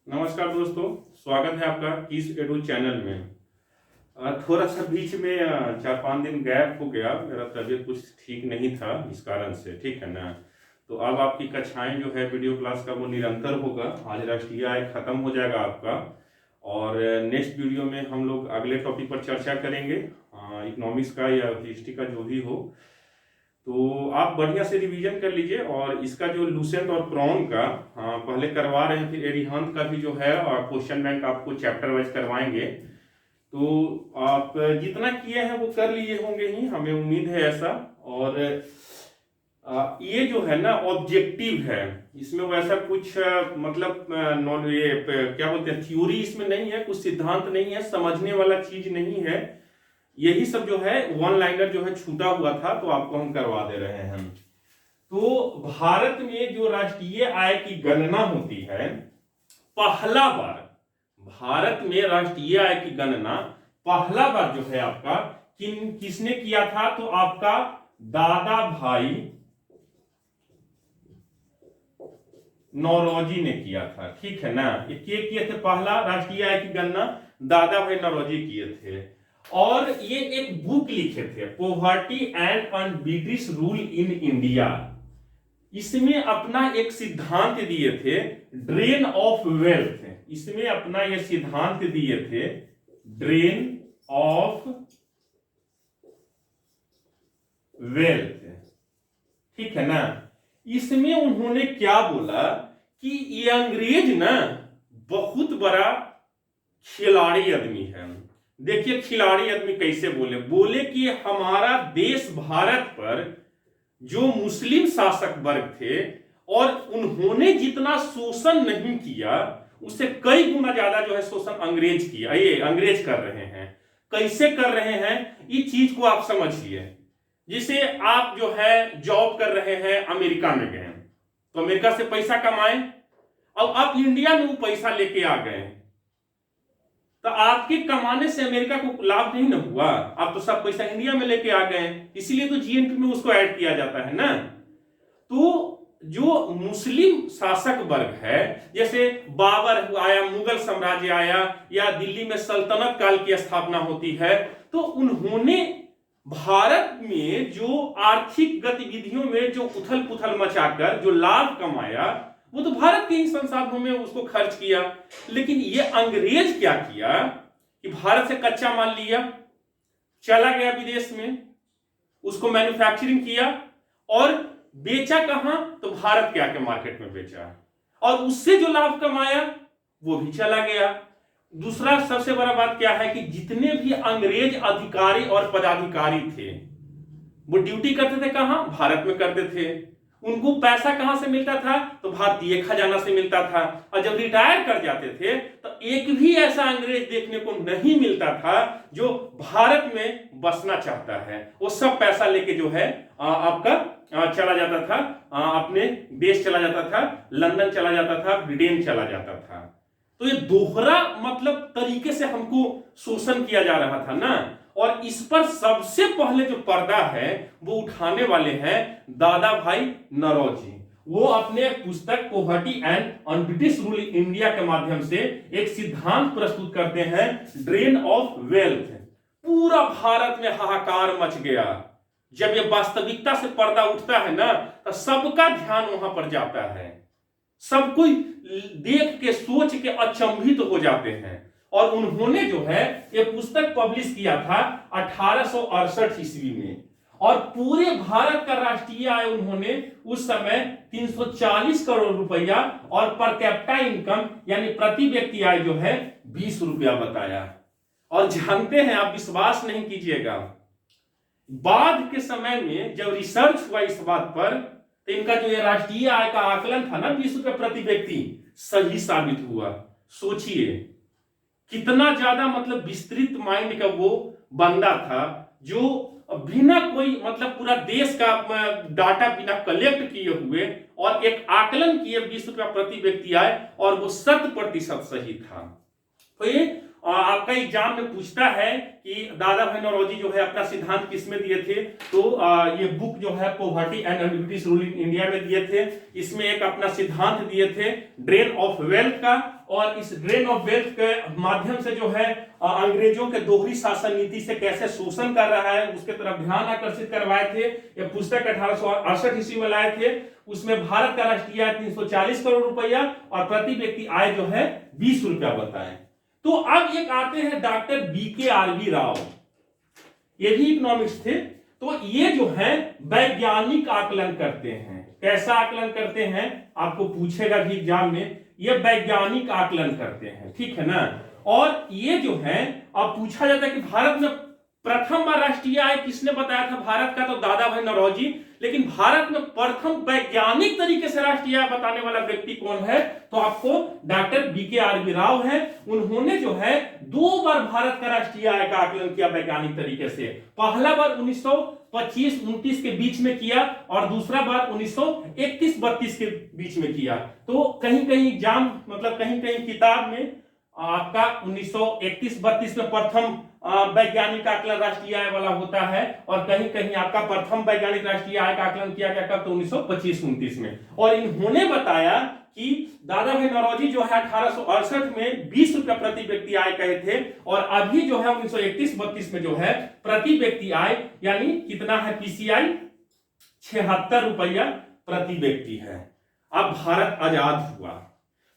नमस्कार दोस्तों, स्वागत है आपका किस एडू चैनल में। थोड़ा सा बीच में 4-5 दिन गैप हो गया, मेरा तबीयत कुछ ठीक नहीं था इस कारण से, ठीक है ना। तो अब आपकी कक्षाएं जो है वीडियो क्लास का वो निरंतर होगा। आज राष्ट्रीय आय खत्म हो जाएगा आपका, और नेक्स्ट वीडियो में हम लोग अगले टॉपिक पर चर्चा करेंगे, इकोनॉमिक्स का या हिस्ट्री का जो भी हो। तो आप बढ़िया से रिवीजन कर लीजिए, और इसका जो लूसेंट और प्रॉन का पहले करवा रहे हैं, फिर एरिहांत का भी जो है क्वेश्चन बैंक आपको चैप्टर वाइज करवाएंगे। तो आप जितना किए हैं वो कर लिए होंगे ही, हमें उम्मीद है ऐसा। और ये जो है ना ऑब्जेक्टिव है, इसमें वैसा कुछ मतलब ये क्या बोलते हैं, थ्योरी इसमें नहीं है, कुछ सिद्धांत नहीं है, समझने वाला चीज नहीं है। यही सब जो है वन लाइनर जो है छूटा हुआ था, तो आपको हम करवा दे रहे हैं। तो भारत में जो राष्ट्रीय आय की गणना होती है, पहला बार भारत में राष्ट्रीय आय की गणना पहला बार जो है आपका किसने किया था, तो आपका दादा भाई नौरोजी ने किया था, ठीक है ना। ये किए थे पहला राष्ट्रीय आय की गणना, दादा भाई नौरोजी किए थे। और ये एक बुक लिखे थे, poverty and British rule in India. इसमें अपना एक सिद्धांत दिए थे, ड्रेन ऑफ वेल्थ। इसमें अपना ये सिद्धांत दिए थे, ड्रेन ऑफ वेल्थ, ठीक है ना। इसमें उन्होंने क्या बोला कि ये अंग्रेज ना बहुत बड़ा खिलाड़ी आदमी है। देखिए खिलाड़ी आदमी कैसे बोले कि हमारा देश भारत पर जो मुस्लिम शासक वर्ग थे, और उन्होंने जितना शोषण नहीं किया उससे कई गुना ज्यादा जो है शोषण अंग्रेज किया, ये अंग्रेज कर रहे हैं। कैसे कर रहे हैं इस चीज को आप समझिए। जिसे आप जो है जॉब कर रहे हैं, अमेरिका में गए तो अमेरिका से पैसा कमाए, अब आप इंडिया में वो पैसा लेके आ गए, तो आपके कमाने से अमेरिका को लाभ नहीं ना हुआ। आप तो सब पैसा इंडिया में लेके आ गए, इसीलिए तो जीएनपी में उसको ऐड किया जाता है ना। तो जो मुस्लिम शासक वर्ग है, जैसे बाबर आया, मुगल साम्राज्य आया, या दिल्ली में सल्तनत काल की स्थापना होती है, तो उन्होंने भारत में जो आर्थिक गतिविधियों में जो उथल पुथल मचाकर जो लाभ कमाया, वो तो भारत के ही संसाधनों में उसको खर्च किया। लेकिन ये अंग्रेज क्या किया कि भारत से कच्चा माल लिया, चला गया विदेश में, उसको मैन्युफैक्चरिंग किया और बेचा कहां, तो भारत के आके मार्केट में बेचा, और उससे जो लाभ कमाया वो भी चला गया। दूसरा सबसे बड़ा बात क्या है कि जितने भी अंग्रेज अधिकारी और पदाधिकारी थे, वो ड्यूटी करते थे कहां, भारत में करते थे। उनको पैसा कहां से मिलता था, तो भारतीय खजाना से मिलता था। और जब रिटायर कर जाते थे तो एक भी ऐसा अंग्रेज देखने को नहीं मिलता था जो भारत में बसना चाहता है। वो सब पैसा लेके जो है आपका चला जाता था, अपने देश चला जाता था, लंदन चला जाता था, ब्रिटेन चला जाता था। तो ये दोहरा मतलब तरीके से हमको शोषण किया जा रहा था ना। और इस पर सबसे पहले जो पर्दा है वो उठाने वाले हैं दादा भाई नौरोजी। वो अपने पुस्तक poverty and British rule India के माध्यम से एक सिद्धांत प्रस्तुत करते हैं, ड्रेन ऑफ वेल्थ। पूरा भारत में हाहाकार मच गया। जब ये वास्तविकता से पर्दा उठता है ना, तो सबका ध्यान वहां पर जाता है, सब कोई देख के सोच के अचंभित हो जाते हैं। और उन्होंने जो है ये पुस्तक पब्लिश किया था 1868 ईस्वी में, और पूरे भारत का राष्ट्रीय आय उन्होंने उस समय 340 करोड़ रुपया, और पर कैपिटा इनकम यानी प्रति व्यक्ति आय जो है 20 रुपया बताया। और जानते हैं, आप विश्वास नहीं कीजिएगा, बाद के समय में जब रिसर्च हुआ इस बात पर, तो इनका जो ये राष्ट्रीय आय का आकलन था ना 20 रुपये प्रति व्यक्ति, सही साबित हुआ। सोचिए कितना ज्यादा मतलब विस्तृत माइंड का वो बंदा था, जो बिना कोई मतलब पूरा देश का डाटा बिना कलेक्ट किए हुए और एक आकलन किए 20 रुपया प्रति व्यक्ति आए, और वो 100% सही था। तो ये आपका एग्जाम में पूछता है कि दादा भाई नौरोजी जो है अपना सिद्धांत किसमें दिए थे, तो ये बुक जो है poverty and British rule in India में दिए थे। इसमें एक अपना सिद्धांत दिए थे ड्रेन ऑफ वेल्थ का, और इस ड्रेन ऑफ वेल्थ के माध्यम से जो है अंग्रेजों के दोहरी शासन नीति से कैसे शोषण कर रहा है उसके तरफ ध्यान आकर्षित करवाए थे। यह पुस्तक 1868 ईस्वी में लाए थे। उसमें भारत का राष्ट्रीय आय 340 करोड़ रुपया और प्रति व्यक्ति आय जो है 20 रुपया बताए। तो अब एक आते हैं डॉक्टर BKRV राव, ये भी इकोनॉमिक्स थे। तो ये जो है वैज्ञानिक आकलन करते हैं। कैसा आकलन करते हैं आपको पूछेगा भी एग्जाम में, ये वैज्ञानिक आकलन करते हैं, ठीक है ना। और ये जो है अब पूछा जाता है कि भारत में प्रथम बार राष्ट्रीय आय किसने बताया था भारत का, तो दादा भाई नौरोजी। लेकिन भारत में प्रथम वैज्ञानिक तरीके से राष्ट्रीय आय बताने वाला व्यक्ति कौन है, तो आपको डॉक्टर BKRV राव है। उन्होंने जो है 2 बार भारत का राष्ट्रीय आय का आकलन किया वैज्ञानिक तरीके से। पहला बार 1925-29 के बीच में किया और दूसरा बार 1931-32 के बीच में किया। तो कहीं कहीं एग्जाम मतलब कहीं कहीं किताब में आपका 1931-32 में प्रथम वैज्ञानिक आकलन राष्ट्रीय आय वाला होता है और कहीं कहीं आपका प्रथम वैज्ञानिक राष्ट्रीय आय का आकलन किया गया कब, तो 1925-29 में। और इन्होंने बताया कि दादा भाई नौरोजी जो है 1868 में 20 रुपया प्रति व्यक्ति आय कहे थे और अभी जो है 1931-32 में जो है प्रति व्यक्ति आय यानी कितना है, PCI 76 रुपया प्रति व्यक्ति है। अब भारत आजाद हुआ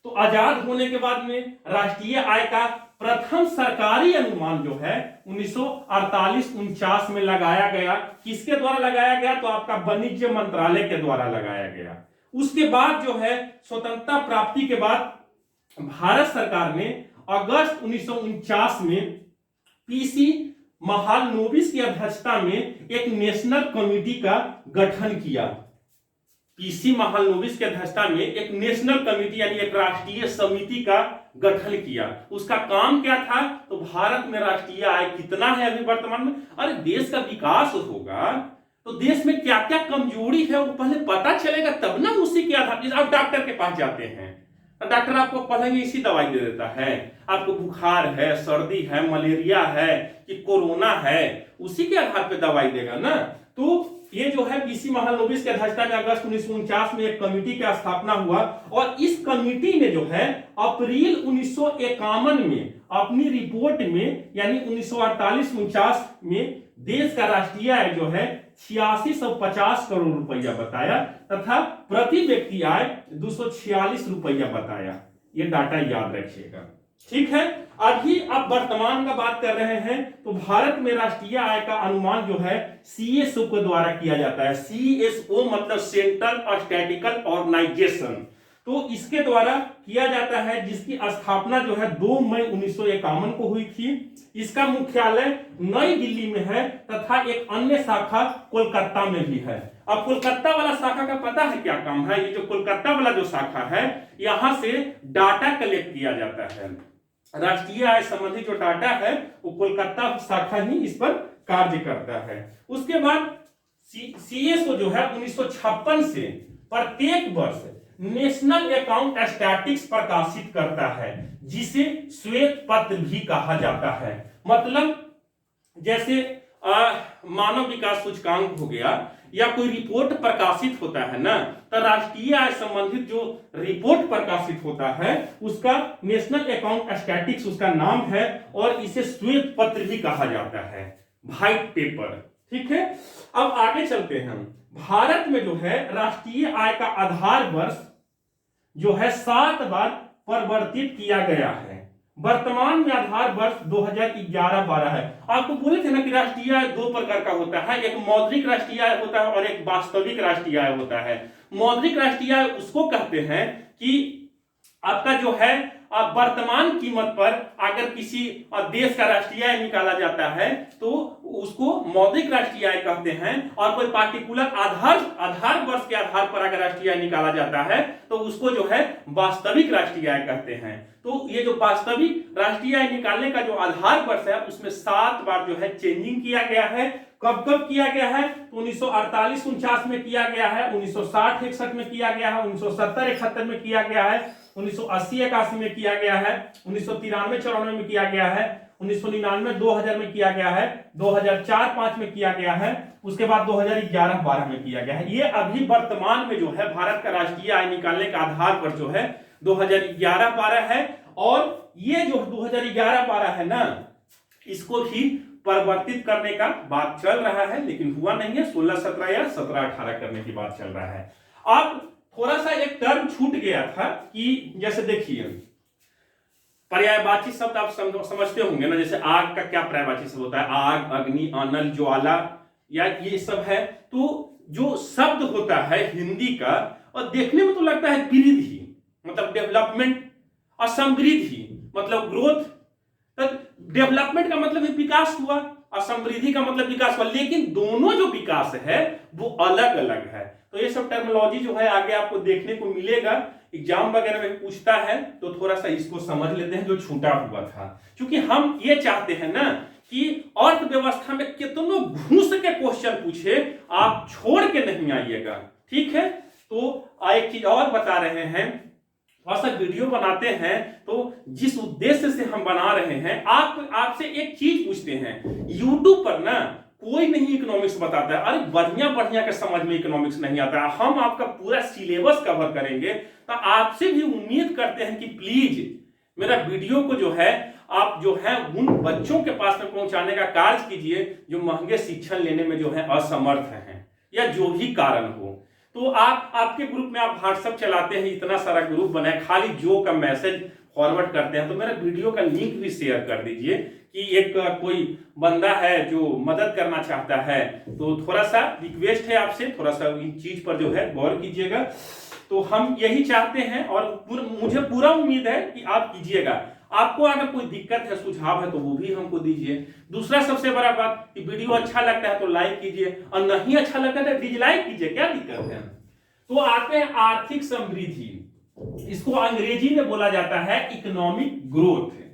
तो आजाद होने के बाद में राष्ट्रीय आय का प्रथम सरकारी अनुमान जो है 1948-49 में लगाया गया। किसके द्वारा लगाया गया, तो आपका वाणिज्य मंत्रालय के द्वारा लगाया गया। उसके बाद जो है स्वतंत्रता प्राप्ति के बाद भारत सरकार ने अगस्त 1949 में PC महालनोबिस की अध्यक्षता में एक नेशनल कमेटी का गठन किया। PC महालनोबिस की अध्यक्षता में एक नेशनल कमेटी यानी एक राष्ट्रीय समिति का गठन किया। उसका काम क्या था, तो भारत में राष्ट्रीय आय कितना है अभी वर्तमान में, अरे देश का विकास होगा तो देश में क्या क्या कमजोरी है वो पहले पता चलेगा तब ना, उसी के आधार पर आप डॉक्टर के पास जाते हैं, डॉक्टर आपको पहले इसी दवाई दे देता है। आपको बुखार है, सर्दी है, मलेरिया है कि कोरोना है, उसी के आधार पर दवाई देगा ना। तो ये जो है PC महालनोबिस के अध्यक्षता में अगस्त 1949 में एक कमेटी का स्थापना हुआ और इस कमेटी ने जो है अप्रैल 1951 में अपनी रिपोर्ट में यानी 1948-49 में देश का राष्ट्रीय आय जो है 8650 करोड़ रुपया बताया तथा प्रति व्यक्ति आय 246 रुपया बताया। ये डाटा याद रखिएगा, ठीक है। अभी अब वर्तमान का बात कर रहे हैं तो भारत में राष्ट्रीय आय का अनुमान जो है CSO के द्वारा किया जाता है। CSO मतलब सेंट्रल स्टैटिस्टिकल ऑर्गेनाइजेशन, तो इसके द्वारा किया जाता है जिसकी स्थापना जो है 2 मई 1951 को हुई थी। इसका मुख्यालय नई दिल्ली में है तथा एक अन्य शाखा कोलकाता में भी है। अब कोलकाता वाला शाखा का पता है क्या काम है, ये जो कोलकाता वाला जो शाखा है यहां से डाटा कलेक्ट किया जाता है। राष्ट्रीय आय संबंधी जो डाटा है वो कोलकाता शाखा ही इस पर कार्य करता है। उसके बाद CSO जो है 1956 से प्रत्येक वर्ष नेशनल अकाउंट स्टैटिस्टिक्स प्रकाशित करता है जिसे श्वेत पत्र भी कहा जाता है। मतलब जैसे मानव विकास सूचकांक हो गया या कोई रिपोर्ट प्रकाशित होता है ना, तो राष्ट्रीय आय संबंधित जो रिपोर्ट प्रकाशित होता है उसका नेशनल अकाउंट स्टैटिस्टिक्स उसका नाम है और इसे श्वेत पत्र भी कहा जाता है, व्हाइट पेपर, ठीक है। अब आगे चलते हैं। भारत में जो है राष्ट्रीय आय का आधार वर्ष जो है 7 बार परिवर्तित किया गया है। वर्तमान में आधार वर्ष 2011-12 है। आपको बोले थे ना कि राष्ट्रीय आय 2 प्रकार का होता है, एक मौद्रिक राष्ट्रीय आय होता है और एक वास्तविक राष्ट्रीय आय होता है। मौद्रिक राष्ट्रीय आय उसको कहते हैं कि आपका जो है वर्तमान कीमत पर अगर किसी देश का राष्ट्रीय आय निकाला जाता है तो उसको मौद्रिक राष्ट्रीय आय कहते हैं और कोई पार्टिकुलर आधार वर्ष के आधार पर अगर राष्ट्रीय आय निकाला जाता है तो उसको जो है वास्तविक राष्ट्रीय आय कहते हैं। तो ये जो वास्तविक राष्ट्रीय आय निकालने का जो आधार वर्ष है उसमें 7 बार जो है चेंजिंग किया गया है। कब कब किया गया है, तो 1948-49 में किया गया है, 1960-61 में किया गया है, 1970-71 में किया गया है, 1980-81 में किया गया है, 1993-94 में किया गया है, 1999-2000 में किया गया है, 2004-5 में किया गया है, उसके बाद 2011-12 में किया गया है। ये अभी वर्तमान में जो है भारत का राष्ट्रीय आय निकालने का आधार पर जो है 2011-12 है, और ये जो 2011-12 है ना, इसको भी परिवर्तित करने का बात चल रहा है, लेकिन हुआ नहीं है। 16-17 या 17-18 करने की बात चल रहा है। अब थोड़ा सा एक टर्म छूट गया था कि जैसे देखिए पर्यायवाची शब्द आप समझते होंगे ना, जैसे आग का क्या पर्यायवाची शब्द होता है, आग, अग्नि, अनल, ज्वाला, या ये सब है। तो जो शब्द होता है हिंदी का, और देखने में तो लगता है वृद्धि मतलब डेवलपमेंट, और समृद्धि मतलब ग्रोथ। डेवलपमेंट का मतलब विकास हुआ, और समृद्धि का मतलब विकास हुआ, लेकिन दोनों जो विकास है वो अलग अलग है। तो ये सब टर्मिनोलॉजी जो है आगे आपको देखने को मिलेगा, एग्जाम वगैरह में पूछता है, तो थोड़ा सा इसको समझ लेते हैं जो छूटा हुआ था। क्योंकि हम ये चाहते हैं ना कि अर्थव्यवस्था में कितनों घुस के क्वेश्चन पूछे, आप छोड़ के नहीं आइएगा, ठीक है। तो एक चीज और बता रहे हैं, थोड़ा सा वीडियो बनाते हैं तो जिस उद्देश्य से हम बना रहे हैं, आपसे एक चीज पूछते हैं, यूट्यूब पर ना कोई नहीं इकोनॉमिक्स बताता है, अरे बढ़िया बढ़िया के समझ में इकोनॉमिक्स नहीं आता है। हम आपका पूरा सिलेबस कवर करेंगे, तो आपसे भी उम्मीद करते हैं कि प्लीज मेरा वीडियो को जो है आप जो है उन बच्चों के पास में पहुंचाने का कार्य कीजिए जो महंगे शिक्षण लेने में जो है असमर्थ हैं, या जो भी कारण हो। तो आपके ग्रुप में आप व्हाट्सएप चलाते हैं, इतना सारा ग्रुप बना है, खाली जो का मैसेज फॉरवर्ड करते हैं, तो मेरा वीडियो का लिंक भी शेयर कर दीजिए कि एक कोई बंदा है जो मदद करना चाहता है। तो थोड़ा सा रिक्वेस्ट है आपसे, थोड़ा सा इन चीज पर जो है गौर कीजिएगा। तो हम यही चाहते हैं, और मुझे पूरा उम्मीद है कि आप कीजिएगा। आपको अगर कोई दिक्कत है, सुझाव है, तो वो भी हमको दीजिए। दूसरा सबसे बड़ा बात कि वीडियो अच्छा लगता है तो लाइक कीजिए, और नहीं अच्छा लगता है तो डिसलाइक कीजिए, क्या दिक्कत है। तो आते हैं आर्थिक समृद्धि, इसको अंग्रेजी में बोला जाता है इकोनॉमिक ग्रोथ।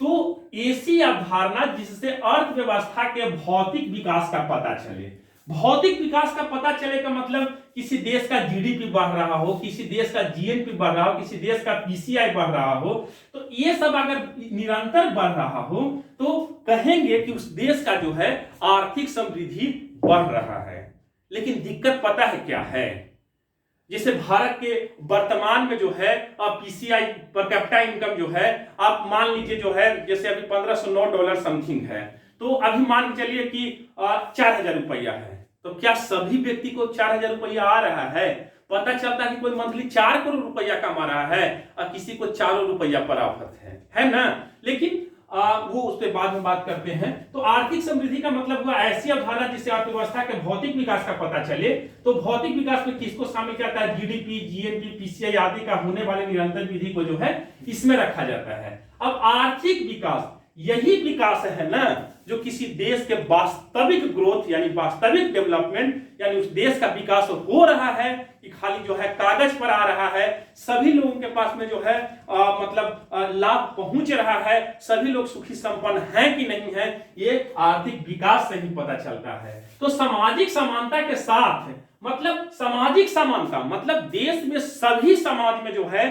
तो ऐसी अवधारणा जिससे अर्थव्यवस्था के भौतिक विकास का पता चले। भौतिक विकास का पता चले का मतलब किसी देश का जीडीपी बढ़ रहा हो, किसी देश का जीएनपी बढ़ रहा हो, किसी देश का पीसीआई बढ़ रहा हो, तो ये सब अगर निरंतर बढ़ रहा हो तो कहेंगे कि उस देश का जो है आर्थिक समृद्धि बढ़ रहा है। लेकिन दिक्कत पता है क्या है, जैसे भारत के वर्तमान में जो है पीसीआई पर कैपिटा इनकम जो है, आप मान लीजिए जो है जैसे अभी $1509 समथिंग है, तो अभी मान के चलिए कि 4,000 रुपया है। तो क्या सभी व्यक्ति को 4,000 रुपया आ रहा है? पता चलता है कि कोई मंथली 4 करोड़ रुपया कमा रहा है और किसी को 4 रुपया प्राप्त है ना। लेकिन वो उस पर बाद में बात करते हैं। तो आर्थिक समृद्धि का मतलब हुआ ऐसी अवधारणा जिससे अर्थव्यवस्था के भौतिक विकास का पता चले। तो भौतिक विकास में किसको शामिल करता है? जीडीपी, जीएनपी, पीसीआई आदि का होने वाले निरंतर विधि को जो है इसमें रखा जाता है। अब आर्थिक विकास यही विकास है ना जो किसी देश के वास्तविक ग्रोथ यानी वास्तविक डेवलपमेंट यानी उस देश का विकास हो रहा है कि खाली जो है कागज पर आ रहा है, सभी लोगों के पास में जो है लाभ पहुंच रहा है, सभी लोग सुखी संपन्न हैं कि नहीं है, ये आर्थिक विकास से ही पता चलता है। तो सामाजिक समानता के साथ मतलब सामाजिक समानता मतलब देश में सभी समाज में जो है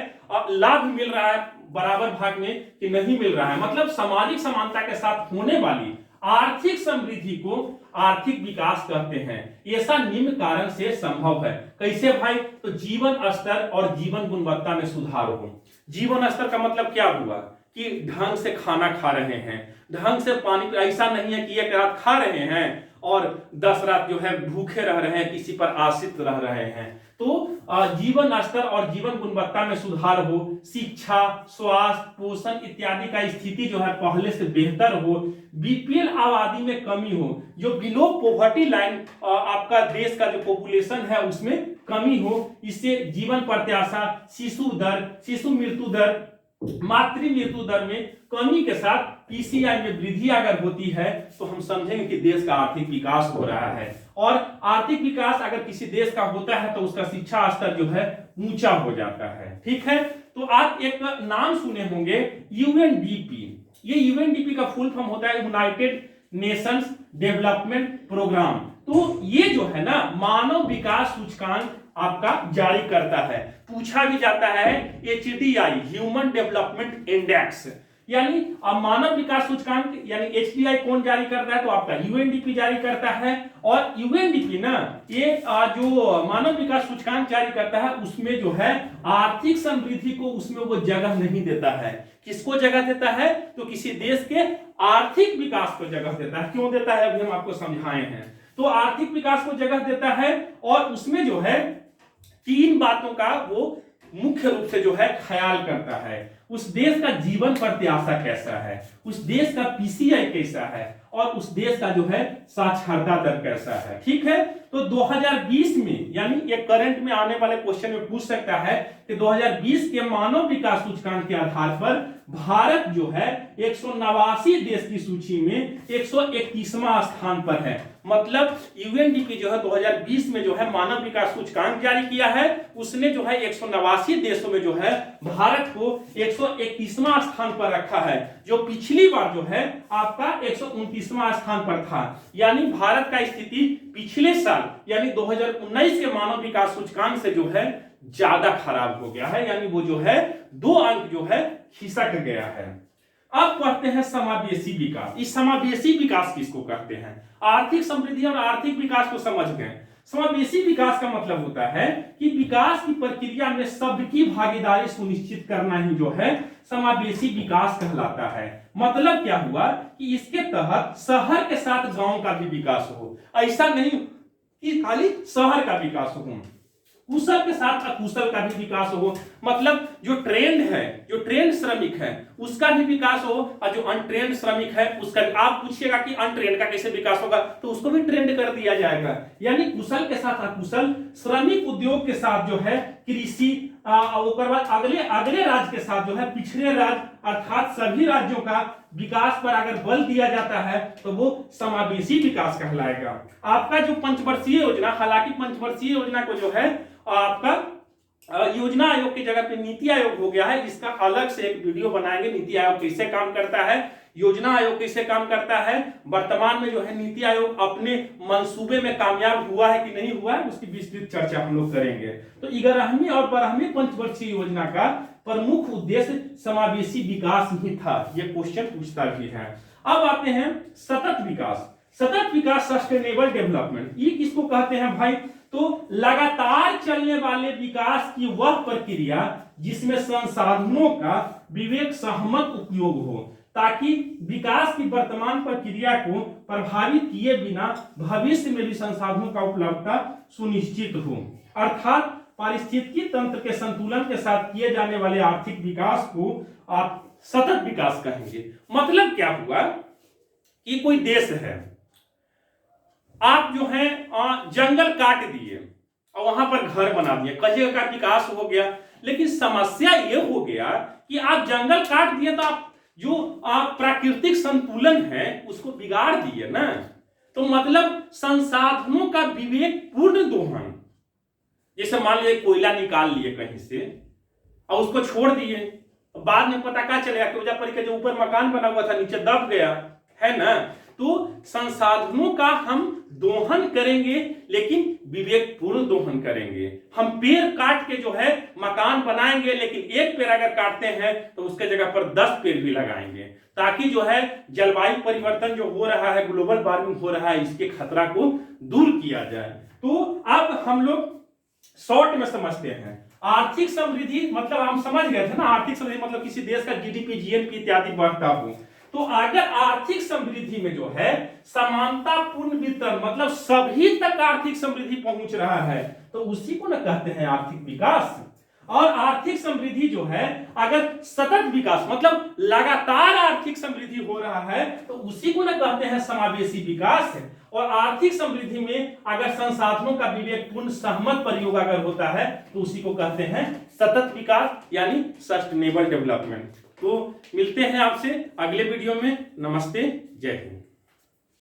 लाभ मिल रहा है बराबर भाग में कि नहीं मिल रहा है, मतलब सामाजिक समानता के साथ होने वाली आर्थिक समृद्धि को आर्थिक विकास कहते हैं। ऐसा निम्न कारण से संभव है। कैसे भाई? तो जीवन स्तर और जीवन गुणवत्ता में सुधार हो। जीवन स्तर का मतलब क्या हुआ कि ढंग से खाना खा रहे हैं, ढंग से पानी, ऐसा नहीं है कि एक रात खा रहे हैं और 10 रात जो है भूखे रह रहे हैं, किसी पर आश्रित रह रहे हैं। तो जीवन स्तर और जीवन गुणवत्ता में सुधार हो, शिक्षा, स्वास्थ्य, पोषण इत्यादि का स्थिति जो है पहले से बेहतर हो, बीपीएल आबादी में कमी हो, जो बिलो पॉवर्टी लाइन आपका देश का जो पॉपुलेशन है उसमें कमी हो। इससे जीवन प्रत्याशा, शिशु मृत्यु दर, मातृ मृत्यु दर में कमी के साथ पीसीआई में वृद्धि अगर होती है तो हम समझेंगे कि देश का आर्थिक विकास हो रहा है। और आर्थिक विकास अगर किसी देश का होता है तो उसका शिक्षा स्तर जो है ऊंचा हो जाता है। ठीक है, तो आप एक नाम सुने होंगे यूएनडीपी। ये यूएनडीपी का फुल फॉर्म होता है यूनाइटेड नेशंस डेवलपमेंट प्रोग्राम। तो ये जो है ना मानव विकास सूचकांक आपका जारी करता है। पूछा भी जाता है एचडीआई ह्यूमन डेवलपमेंट इंडेक्स, यानी अब मानव विकास सूचकांक यानी एचडीआई कौन जारी करता है, तो आपका यूएनडीपी जारी करता है। और यूएनडीपी ना ये जो मानव विकास सूचकांक जारी करता है उसमें जो है आर्थिक समृद्धि को उसमें वो जगह नहीं देता है। किसको जगह देता है, तो किसी देश के आर्थिक विकास को जगह देता है। क्यों देता है अभी हम आपको समझाए हैं। तो आर्थिक विकास को जगह देता है और उसमें जो है 3 बातों का वो मुख्य रूप से जो है ख्याल करता है। उस देश का जीवन प्रत्याशा कैसा है, उस देश का पीसीआई कैसा है और उस देश का जो है साक्षरता दर कैसा है। ठीक है, तो 2020 में यानी ये करंट में आने वाले क्वेश्चन में पूछ सकता है कि 2020 के मानव विकास सूचकांक के आधार पर भारत जो है 189 देश की सूची में 131वां स्थान पर है। मतलब यूएनडीपी जो है 2020 में जो है मानव विकास सूचकांक जारी किया है, उसने जो है 189 देशों में जो है भारत को 131वां स्थान पर रखा है, जो पिछली बार जो है आपका 129वां स्थान पर था। यानी भारत का स्थिति पिछले साल यानी 2019 के मानव विकास सूचकांक से जो है ज्यादा खराब हो गया है, यानी वो जो है 2 अंक जो है खिसक गया है। अब पढ़ते हैं समावेशी विकास। इस समावेशी विकास किसको कहते हैं, आर्थिक समृद्धि और आर्थिक विकास को समझ गए। समावेशी विकास का मतलब होता है कि विकास की प्रक्रिया में सबकी भागीदारी सुनिश्चित करना ही जो है समावेशी विकास कहलाता है। मतलब क्या हुआ कि इसके तहत शहर के साथ गांव का भी विकास हो। ऐसा नहीं कि खाली शहर का विकास हो, कुशल के साथ अकुशल का भी विकास हो। मतलब जो ट्रेंड है, जो ट्रेंड श्रमिक है उसका भी विकास हो और जो अनट्रेंड श्रमिक है उसका। आप पूछिएगा कि अनट्रेंड का कैसे विकास होगा, तो उसको भी ट्रेंड कर दिया जाएगा। यानी कुशल के साथ अकुशल, श्रमिक उद्योग के साथ जो है कृषि, और बाद अगले राज्य के साथ जो है पिछड़े राज्य, अर्थात सभी राज्यों का विकास पर अगर बल दिया जाता है तो वो समावेशी विकास कहलाएगा। आपका जो पंचवर्षीय योजना, हालांकि पंचवर्षीय योजना को जो है आपका योजना आयोग की जगह पे नीति आयोग हो गया है। इसका अलग से एक वीडियो बनाएंगे, नीति आयोग कैसे काम करता है, योजना आयोग कैसे काम करता है, वर्तमान में जो है नीति आयोग अपने मंसूबे में कामयाब हुआ है कि नहीं हुआ है, उसकी विस्तृत चर्चा हम लोग करेंगे। तो 11वीं और 12वीं पंचवर्षीय योजना का प्रमुख उद्देश्य समावेशी विकास ही था। ये क्वेश्चन पूछता भी है। अब आते हैं सतत विकास। सतत विकास, सस्टेनेबल डेवलपमेंट, ये किसको कहते हैं भाई, तो लगातार चलने वाले विकास की वह प्रक्रिया जिसमें संसाधनों का विवेक सहमत उपयोग हो, ताकि विकास की वर्तमान प्रक्रिया को प्रभावित किए बिना भविष्य में भी संसाधनों का उपलब्धता सुनिश्चित हो। अर्थात पारिस्थितिकी तंत्र के संतुलन के साथ किए जाने वाले आर्थिक विकास को आप सतत विकास कहेंगे। मतलब क्या हुआ कि कोई देश है, आप जो है जंगल काट दिए और वहां पर घर बना दिए, कचरे का विकास हो गया। लेकिन समस्या ये हो गया कि आप जंगल काट दिए तो आप जो प्राकृतिक संतुलन है उसको बिगाड़ दिए ना। तो मतलब संसाधनों का विवेक पूर्ण दोहन, जैसे मान लीजिए कोयला निकाल लिए कहीं से और उसको छोड़ दिए, बाद में पता क्या चलेगा कि ओजापरी के जो ऊपर मकान बना हुआ था नीचे दब गया है ना। तो संसाधनों का हम दोहन करेंगे लेकिन विवेकपूर्ण दोहन करेंगे। हम पेड़ काट के जो है मकान बनाएंगे, लेकिन एक पेड़ अगर काटते हैं तो उसके जगह पर 10 पेड़ भी लगाएंगे, ताकि जो है जलवायु परिवर्तन जो हो रहा है, ग्लोबल वार्मिंग हो रहा है, इसके खतरा को दूर किया जाए। तो अब हम लोग शॉर्ट में समझते हैं। आर्थिक समृद्धि मतलब हम समझ गए थे ना, आर्थिक समृद्धि मतलब किसी देश का जीडीपी, जीएनपी इत्यादि बढ़ता हो। तो अगर आर्थिक समृद्धि में जो है समानतापूर्ण वितरण मतलब सभी तक आर्थिक समृद्धि पहुंच रहा है तो उसी को ना कहते हैं आर्थिक विकास। और आर्थिक समृद्धि जो है अगर सतत विकास मतलब लगातार आर्थिक समृद्धि हो रहा है तो उसी को ना कहते हैं समावेशी विकास। और आर्थिक समृद्धि में अगर संसाधनों का विवेकपूर्ण सहमत प्रयोग अगर होता है तो उसी को कहते हैं सतत विकास यानी सस्टेनेबल डेवलपमेंट। तो मिलते हैं आपसे अगले वीडियो में। नमस्ते, जय हिंद।